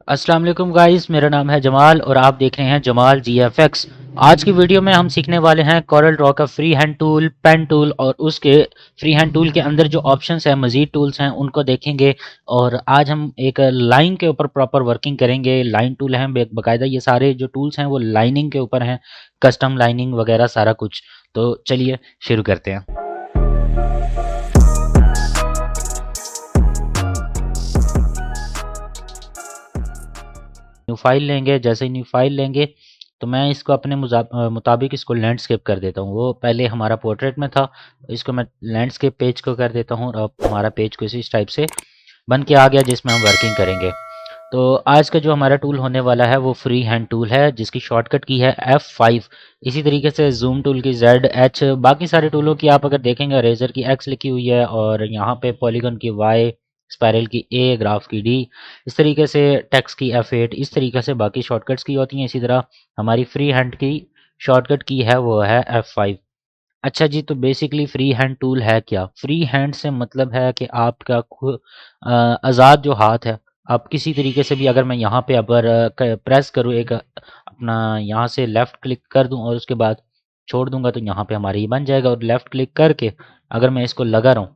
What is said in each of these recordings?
अस्सलाम वालेकुम गाइस, मेरा नाम है जमाल और आप देख रहे हैं जमाल GFX। आज की वीडियो में हम सीखने वाले हैं कोरल ड्रॉ का free hand tool, pen tool और उसके फ्री हैंड टूल के अंदर जो ऑप्शंस हैं, मज़ीद टूल्स हैं, उनको देखेंगे। और आज हम एक लाइन के ऊपर प्रॉपर वर्किंग करेंगे। लाइन टूल हैं बाकायदा, ये सारे जो टूल्स हैं वो लाइनिंग के ऊपर हैं, कस्टम लाइनिंग वगैरह सारा कुछ। तो चलिए शुरू करते हैं। न्यू फाइल लेंगे। जैसे ही न्यू फाइल लेंगे तो मैं इसको अपने मुताबिक इसको लैंडस्केप कर देता हूँ। वो पहले हमारा पोर्ट्रेट में था, इसको मैं लैंडस्केप पेज को कर देता हूँ और अब हमारा पेज को इसी टाइप से बन के आ गया जिसमें हम वर्किंग करेंगे। तो आज का जो हमारा टूल होने वाला है वो फ्री हैंड टूल है जिसकी शॉर्टकट की है F5। इसी तरीके से जूम टूल की ZH, बाकी सारे टूलों की आप अगर देखेंगे रेजर की X लिखी हुई है और यहाँ पे पॉलीगन की Y, स्पायरल की A, ग्राफ की D, इस तरीके से टेक्स्ट की F8, इस तरीके से बाकी शॉर्टकट्स की होती हैं। इसी तरह हमारी फ्री हैंड की शॉर्टकट की है वो है F5। अच्छा जी, तो बेसिकली फ्री हैंड टूल है क्या? फ्री हैंड से मतलब है कि आपका आज़ाद जो हाथ है, आप किसी तरीके से भी, अगर मैं यहाँ पे अगर प्रेस करूँ, एक अपना यहाँ से लेफ़्ट क्लिक कर दूँ और उसके बाद छोड़ दूँगा तो यहाँ पे हमारा ये बन जाएगा। और लेफ़्ट क्लिक करके अगर मैं इसको लगा रहूँ,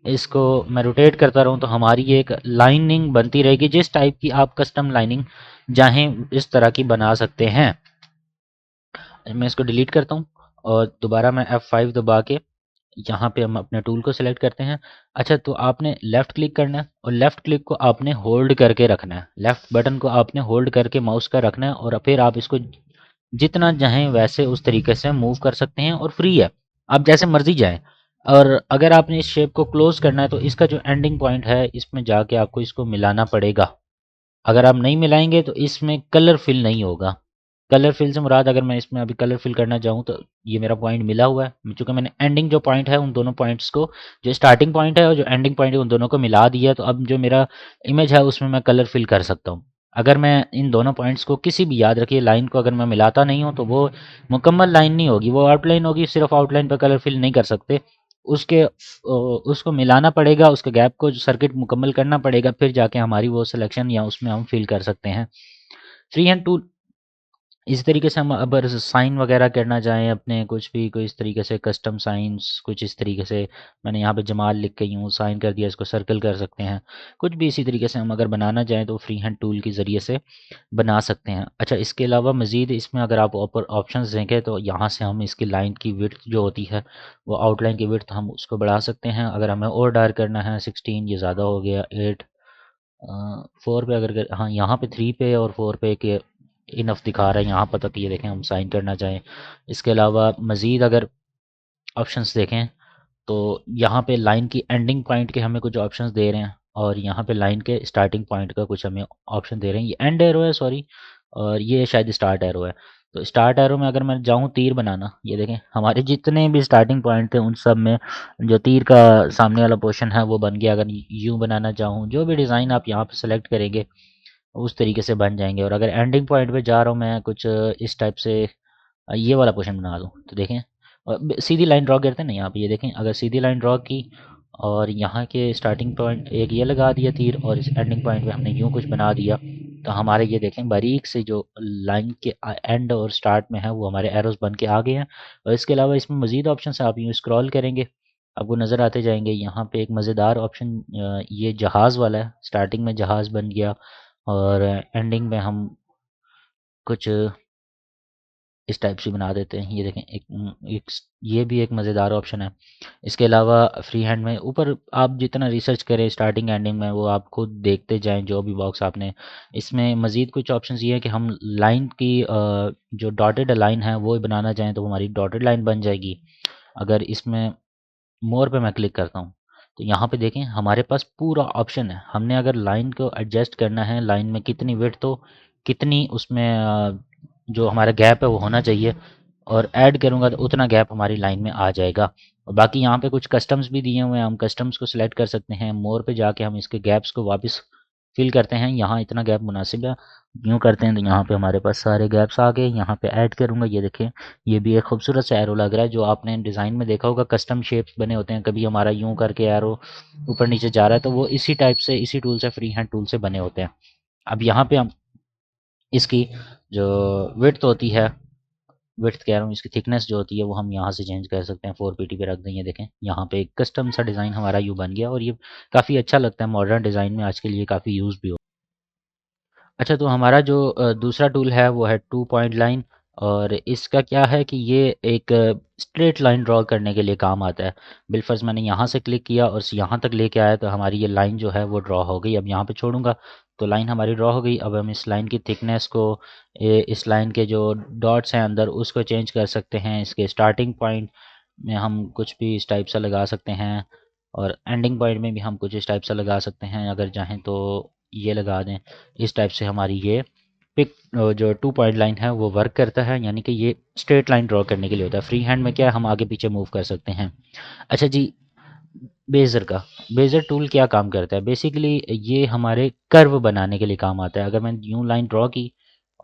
इसको मैं रोटेट करता रहूँ तो हमारी ये एक लाइनिंग बनती रहेगी। जिस टाइप की आप कस्टम लाइनिंग चाहें इस तरह की बना सकते हैं। मैं इसको डिलीट करता हूँ और दोबारा मैं F5 दबा के यहाँ पे हम अपने टूल को सिलेक्ट करते हैं। अच्छा, तो आपने लेफ़्ट क्लिक करना है और लेफ़्ट क्लिक को आपने होल्ड करके रखना है। लेफ़्ट बटन को आपने होल्ड करके माउस का रखना है और फिर आप इसको जितना चाहें वैसे उस तरीके से मूव कर सकते हैं और फ्री है, आप जैसे मर्जी जाएं। और अगर आपने इस शेप को क्लोज करना है तो इसका जो एंडिंग पॉइंट है इसमें जाके आपको इसको मिलाना पड़ेगा। अगर आप नहीं मिलाएंगे तो इसमें कलर फिल नहीं होगा। कलर फिल से मुराद, अगर मैं इसमें अभी कलर फिल करना चाहूँ तो ये मेरा पॉइंट मिला हुआ है, चूँकि मैंने एंडिंग जो पॉइंट है उन दोनों पॉइंट्स को, जो स्टार्टिंग पॉइंट है और जो एंडिंग पॉइंट है, उन दोनों को मिला दिया है। तो अब जो मेरा इमेज है उसमें मैं कलर फिल कर सकता हूँ। अगर मैं इन दोनों पॉइंट्स को, किसी भी, याद रखिए, लाइन को अगर मैं मिलाता नहीं हूँ तो वो मुकम्मल लाइन नहीं होगी, वो आउटलाइन होगी। सिर्फ आउटलाइन पर कलर फिल नहीं कर सकते, उसके उसको मिलाना पड़ेगा, उसके गैप को सर्किट मुकम्मल करना पड़ेगा, फिर जाके हमारी वो सिलेक्शन या उसमें हम फिल कर सकते हैं। फ्री हैंड टूल इस तरीके से, हम अगर साइन वगैरह करना चाहें अपने, कुछ भी, कोई इस तरीके से कस्टम साइंस, कुछ इस तरीके से, मैंने यहाँ पे जमाल लिख के यूँ साइन कर दिया, इसको सर्कल कर सकते हैं। कुछ भी इसी तरीके से हम अगर बनाना चाहें तो फ्री हैंड टूल के ज़रिए से बना सकते हैं। अच्छा, इसके अलावा मज़ीद इसमें अगर आप ऊपर ऑप्शंस देखें तो यहाँ से हम इसकी लाइन की विड्थ जो होती है, वो आउटलाइन की विड्थ, हम उसको बढ़ा सकते हैं। अगर हमें और डार्क करना है, 16 ये ज़्यादा हो गया, 8, 4 पे अगर हाँ, यहाँ पे 3 पे और 4 पे के इनफ दिखा रहा है यहाँ पर तक। ये देखें, हम साइन करना चाहें। इसके अलावा मज़ीद अगर ऑप्शंस देखें तो यहाँ पे लाइन की एंडिंग पॉइंट के हमें कुछ ऑप्शंस दे रहे हैं और यहाँ पे लाइन के स्टार्टिंग पॉइंट का कुछ हमें ऑप्शन दे रहे हैं। ये एंड एरो है, सॉरी, और ये शायद स्टार्ट एरो है। तो स्टार्ट एरो में अगर मैं जाऊँ तीर बनाना, ये देखें हमारे जितने भी स्टार्टिंग पॉइंट थे उन सब में जो तीर का सामने वाला पोर्शन है वो बन गया। अगर यूँ बनाना चाहूँ, जो भी डिज़ाइन आप यहाँ पे सेलेक्ट करेंगे उस तरीके से बन जाएंगे। और अगर एंडिंग पॉइंट पे जा रहा हूँ मैं कुछ इस टाइप से, ये वाला पोर्शन बना दूँ तो देखें, और सीधी लाइन ड्रॉ करते हैं ना यहाँ पे, ये देखें, अगर सीधी लाइन ड्रॉ की और यहाँ के स्टार्टिंग पॉइंट एक ये लगा दिया तीर और इस एंडिंग पॉइंट पे हमने यूँ कुछ बना दिया, तो हमारे ये देखें बारीक से जो लाइन के एंड और स्टार्ट में है वो हमारे एरोस बन के आ गए हैं। और इसके अलावा इसमें मज़ीद ऑप्शन है, आप यूँ स्क्रॉल करेंगे आपको नज़र आते जाएंगे। यहाँ पे एक मज़ेदार ऑप्शन ये जहाज़ वाला है। स्टार्टिंग में जहाज़ बन गया और एंडिंग में हम कुछ इस टाइप से बना देते हैं। ये देखें, ये भी एक मज़ेदार ऑप्शन है। इसके अलावा फ्री हैंड में ऊपर आप जितना रिसर्च करें स्टार्टिंग एंडिंग में, वो आप खुद देखते जाएं जो भी बॉक्स आपने। इसमें मज़ीद कुछ ऑप्शंस ये है कि हम लाइन की जो डॉटेड लाइन है वो बनाना चाहें तो हमारी डॉटेड लाइन बन जाएगी। अगर इसमें मोर पे मैं क्लिक करता हूँ तो यहाँ पे देखें हमारे पास पूरा ऑप्शन है। हमने अगर लाइन को एडजस्ट करना है, लाइन में कितनी विड्थ हो, कितनी उसमें जो हमारा गैप है वो होना चाहिए, और ऐड करूँगा तो उतना गैप हमारी लाइन में आ जाएगा। और बाकी यहाँ पे कुछ कस्टम्स भी दिए हुए हैं, हम कस्टम्स को सिलेक्ट कर सकते हैं। मोर पे जाके हम इसके गैप्स को वापस फिल करते हैं। यहाँ इतना गैप मुनासिब है, यूँ करते हैं तो यहाँ पे हमारे पास सारे गैप्स आ गए। यहाँ पे ऐड करूँगा, ये देखें, ये भी एक खूबसूरत सा एरो लग रहा है। जो आपने डिज़ाइन में देखा होगा कस्टम शेप्स बने होते हैं, कभी हमारा यूँ करके एरो ऊपर नीचे जा रहा है तो वो इसी टाइप से, इसी टूल से, फ्री हैंड टूल से बने होते हैं। अब यहाँ पे हम इसकी जो विड्थ होती है, विड्थ कह रहा हूँ, इसकी थिकनेस जो होती है वो हम यहाँ से चेंज कर सकते हैं। 4 पीटी पे रख दें, ये देखें यहाँ पे एक कस्टम सा डिज़ाइन हमारा यूँ बन गया और ये काफ़ी अच्छा लगता है, मॉडर्न डिज़ाइन में आजकल ये काफ़ी यूज़ भी हो। अच्छा, तो हमारा जो दूसरा टूल है वो है 2 पॉइंट लाइन, और इसका क्या है कि ये एक स्ट्रेट लाइन ड्रॉ करने के लिए काम आता है। बिलफर्ज मैंने यहाँ से क्लिक किया और यहाँ तक लेके आया तो हमारी ये लाइन जो है वो ड्रॉ हो गई। अब यहाँ पे छोड़ूंगा तो लाइन हमारी ड्रॉ हो गई। अब हम इस लाइन की थिकनेस को, इस लाइन के जो डॉट्स हैं अंदर उसको चेंज कर सकते हैं। इसके स्टार्टिंग पॉइंट में हम कुछ भी इस टाइप सा लगा सकते हैं और एंडिंग पॉइंट में भी हम कुछ इस टाइप से लगा सकते हैं, अगर चाहें तो ये लगा दें। इस टाइप से हमारी ये पिक जो 2 पॉइंट लाइन है वो वर्क करता है, यानी कि ये स्ट्रेट लाइन ड्रॉ करने के लिए होता है। फ्री हैंड में क्या है, हम आगे पीछे मूव कर सकते हैं। अच्छा जी, बेज़र का, बेज़र टूल क्या काम करता है? बेसिकली ये हमारे कर्व बनाने के लिए काम आता है। अगर मैं यूँ लाइन ड्रॉ की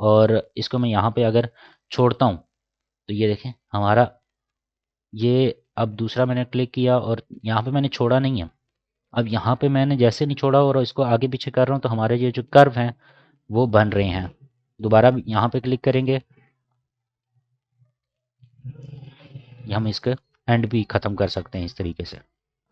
और इसको मैं यहाँ पे अगर छोड़ता हूँ तो ये देखें हमारा ये, अब दूसरा मैंने क्लिक किया और यहाँ पे मैंने छोड़ा नहीं है। अब यहाँ पे मैंने जैसे नहीं छोड़ा और इसको आगे पीछे कर रहा हूँ तो हमारे ये जो कर्व हैं वो बन रहे हैं। दोबारा यहाँ पे क्लिक करेंगे, हम इसका एंड भी ख़त्म कर सकते हैं इस तरीके से।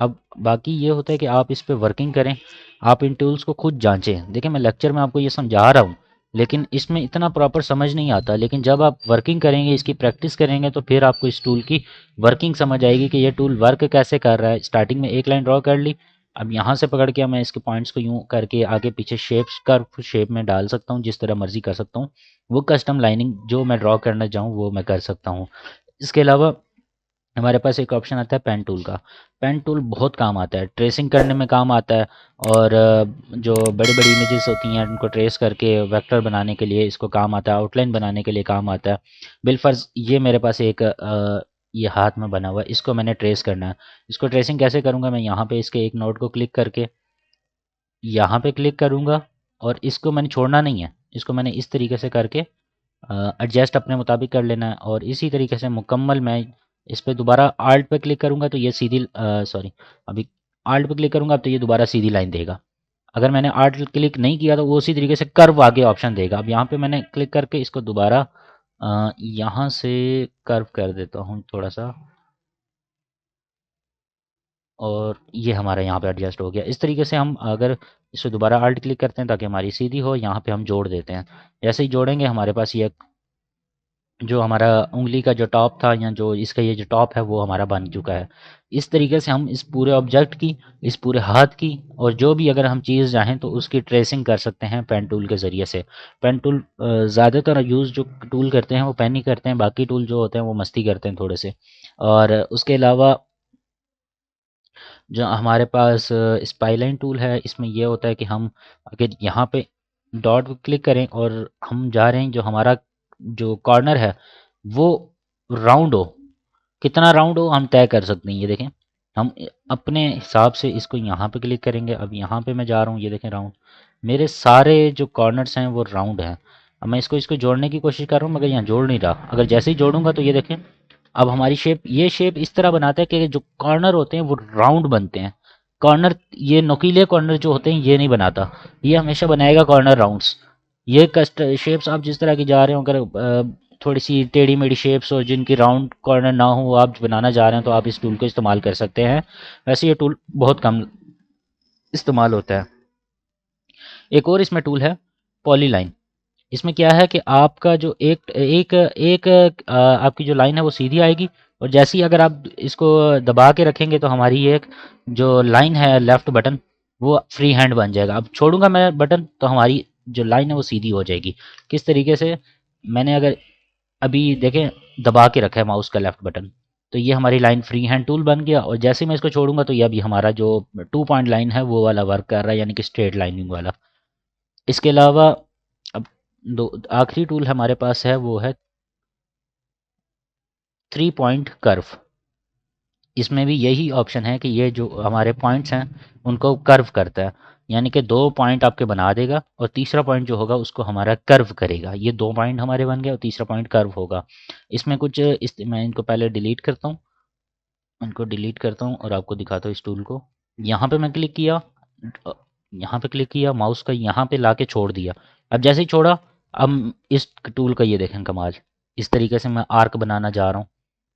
अब बाकी ये होता है कि आप इस पे वर्किंग करें, आप इन टूल्स को खुद जांचें। देखिए मैं लेक्चर में आपको ये समझा रहा हूँ लेकिन इसमें इतना प्रॉपर समझ नहीं आता, लेकिन जब आप वर्किंग करेंगे, इसकी प्रैक्टिस करेंगे तो फिर आपको इस टूल की वर्किंग समझ आएगी कि ये टूल वर्क कैसे कर रहा है। स्टार्टिंग में एक लाइन ड्रॉ कर ली, अब यहाँ से पकड़ के मैं इसके पॉइंट्स को यूँ करके आगे पीछे शेप्स कर्व शेप में डाल सकता हूँ, जिस तरह मर्जी कर सकता हूँ। वो कस्टम लाइनिंग जो मैं ड्रॉ करना चाहूँ वो मैं कर सकता हूँ। इसके अलावा हमारे पास एक ऑप्शन आता है पेन टूल का। पेन टूल बहुत काम आता है, ट्रेसिंग करने में काम आता है, और जो बड़ी बड़ी इमेजेस होती हैं उनको ट्रेस करके वेक्टर बनाने के लिए इसको काम आता है, आउटलाइन बनाने के लिए काम आता है। बिलफर्ज ये मेरे पास एक ये हाथ में बना हुआ है, इसको मैंने ट्रेस करना है। इसको ट्रेसिंग कैसे करूँगा, मैं यहाँ पे इसके एक नोट को क्लिक करके यहाँ पे क्लिक करूँगा और इसको मैंने छोड़ना नहीं है, इसको मैंने इस तरीके से करके एडजस्ट अपने मुताबिक कर लेना है। और इसी तरीके से मुकम्मल मैं इस पे दोबारा आल्ट पे क्लिक करूँगा तो ये सीधी सॉरी, अभी आल्ट पे क्लिक करूँगा तो ये दोबारा सीधी लाइन देगा। अगर मैंने आल्ट क्लिक नहीं किया तो वो उसी तरीके से कर्व आगे ऑप्शन देगा। अब यहाँ पे मैंने क्लिक करके इसको दोबारा यहाँ से कर्व कर देता हूँ थोड़ा सा, और ये हमारा यहाँ पे एडजस्ट हो गया। इस तरीके से हम अगर इसे दोबारा आल्ट क्लिक करते हैं ताकि हमारी सीधी हो, यहाँ पे हम जोड़ देते हैं। जैसे ही जोड़ेंगे हमारे पास ये जो हमारा उंगली का जो टॉप था या जो इसका ये जो टॉप है वो हमारा बन चुका है। इस तरीके से हम इस पूरे ऑब्जेक्ट की, इस पूरे हाथ की और जो भी अगर हम चीज़ चाहें तो उसकी ट्रेसिंग कर सकते हैं पेन टूल के ज़रिए से। पेन टूल ज़्यादातर यूज़ जो टूल करते हैं वो पेन ही करते हैं, बाकी टूल जो होते हैं वो मस्ती करते हैं थोड़े से। और उसके अलावा जो हमारे पास स्पाइलाइन टूल है, इसमें ये होता है कि हम अगर यहाँ पे डॉट क्लिक करें और हम जा रहे हैं जो हमारा जो कॉर्नर है वो राउंड हो, कितना राउंड हो हम तय कर सकते हैं। ये देखें हम अपने हिसाब से इसको यहाँ पे क्लिक करेंगे। अब यहाँ पे मैं जा रहा हूँ, ये देखें राउंड, मेरे सारे जो कॉर्नर्स हैं वो राउंड हैं। अब मैं इसको इसको जोड़ने की कोशिश कर रहा हूँ मगर यहाँ जोड़ नहीं रहा। अगर जैसे ही जोड़ूंगा तो ये देखें अब हमारी शेप, ये शेप इस तरह बनाता है कि जो कॉर्नर होते हैं वो राउंड बनते हैं। कॉर्नर, ये नुकीले कॉर्नर जो होते हैं ये नहीं बनाता, ये हमेशा बनाएगा कॉर्नर राउंड्स। ये कस्ट शेप्स आप जिस तरह की जा रहे हो, अगर थोड़ी सी टेढ़ी मेढ़ी शेप्स और जिनकी राउंड कॉर्नर ना हो आप बनाना चाह रहे हैं तो आप इस टूल को इस्तेमाल कर सकते हैं। वैसे ये टूल बहुत कम इस्तेमाल होता है। एक और इसमें टूल है पॉलीलाइन। इसमें क्या है कि आपका जो एक एक एक आपकी जो लाइन है वो सीधी आएगी, और जैसे ही अगर आप इसको दबा के रखेंगे तो हमारी ये एक जो लाइन है लेफ्ट बटन वो फ्री हैंड बन जाएगा। अब छोड़ूंगा मैं बटन तो हमारी जो लाइन है वो सीधी हो जाएगी। किस तरीके से, मैंने अगर अभी देखें दबा के रखा है माउस का लेफ्ट बटन तो ये हमारी लाइन फ्री हैंड टूल बन गया, और जैसे ही मैं इसको छोड़ूंगा तो ये अभी हमारा जो 2 पॉइंट लाइन है वो वाला वर्क कर रहा है, यानी कि स्ट्रेट लाइनिंग वाला। इसके अलावा अब दो आखिरी टूल हमारे पास है वो है 3 पॉइंट कर्व। इसमें भी यही ऑप्शन है कि ये जो हमारे पॉइंट्स हैं उनको कर्व करता है, यानी कि 2 पॉइंट आपके बना देगा और तीसरा पॉइंट जो होगा उसको हमारा कर्व करेगा। ये 2 पॉइंट हमारे बन गए और तीसरा पॉइंट कर्व होगा। इसमें कुछ मैं इनको पहले डिलीट करता हूँ, इनको डिलीट करता हूँ और आपको दिखाता हूँ इस टूल को। यहाँ पे मैं क्लिक किया यहाँ पे क्लिक किया, माउस का यहाँ पे लाके छोड़ दिया। अब जैसे ही छोड़ा, अब इस टूल का ये देखें कमाल, इस तरीके से मैं आर्क बनाना जा रहा हूँ,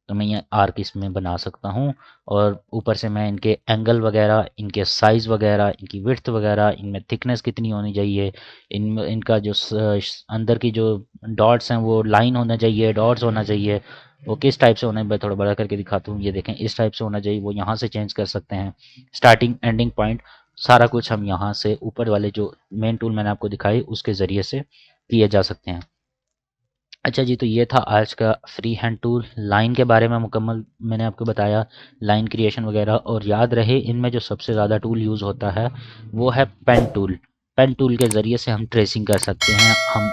तो मैं ये आर्क इसमें बना सकता हूँ। और ऊपर से मैं इनके एंगल वगैरह, इनके साइज़ वगैरह, इनकी विड्थ वगैरह, इनमें थिकनेस कितनी होनी चाहिए, इनमें इनका जो अंदर की जो डॉट्स हैं वो लाइन होना चाहिए, डॉट्स होना चाहिए, वो किस टाइप से होना है, मैं थोड़ा बड़ा करके दिखाता हूँ। ये देखें इस टाइप से होना चाहिए, वो यहाँ से चेंज कर सकते हैं। स्टार्टिंग एंडिंग पॉइंट सारा कुछ हम यहाँ से ऊपर वाले जो मेन टूल मैंने आपको दिखाई उसके ज़रिए से किए जा सकते हैं। अच्छा जी, तो ये था आज का फ्री हैंड टूल। लाइन के बारे में मुकम्मल मैंने आपको बताया, लाइन क्रिएशन वगैरह। और याद रहे, इनमें जो सबसे ज़्यादा टूल यूज़ होता है वो है पेन टूल। पेन टूल के ज़रिए से हम ट्रेसिंग कर सकते हैं, हम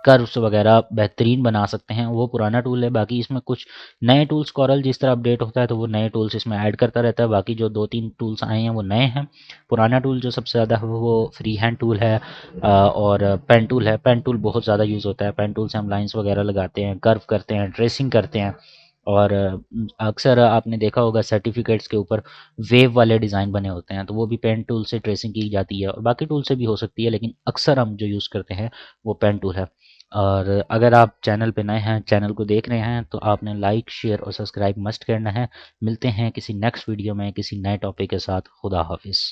कर्व्स वगैरह बेहतरीन बना सकते हैं। वो पुराना टूल है। बाकी इसमें कुछ नए टूल्स, कॉरल जिस तरह अपडेट होता है तो वो नए टूल्स इसमें ऐड करता रहता है। बाकी जो 2-3 टूल्स आए हैं वो नए हैं। पुराना टूल जो सबसे ज़्यादा है वो फ्री हैंड टूल है। और पेन टूल है। पेन टूल बहुत ज़्यादा यूज़ होता है। पेन टूल से हम लाइंस वगैरह लगाते हैं, कर्व करते हैं, ट्रेसिंग करते हैं। और अक्सर आपने देखा होगा सर्टिफिकेट्स के ऊपर वेव वाले डिज़ाइन बने होते हैं, तो वो भी पेन टूल से ट्रेसिंग की जाती है। और बाकी टूल से भी हो सकती है, लेकिन अक्सर हम जो यूज़ करते हैं वो पेन टूल है। और अगर आप चैनल पे नए हैं, चैनल को देख रहे हैं, तो आपने लाइक, शेयर और सब्सक्राइब मस्ट करना है। मिलते हैं किसी नेक्स्ट वीडियो में किसी नए टॉपिक के साथ। खुदा हाफिज़।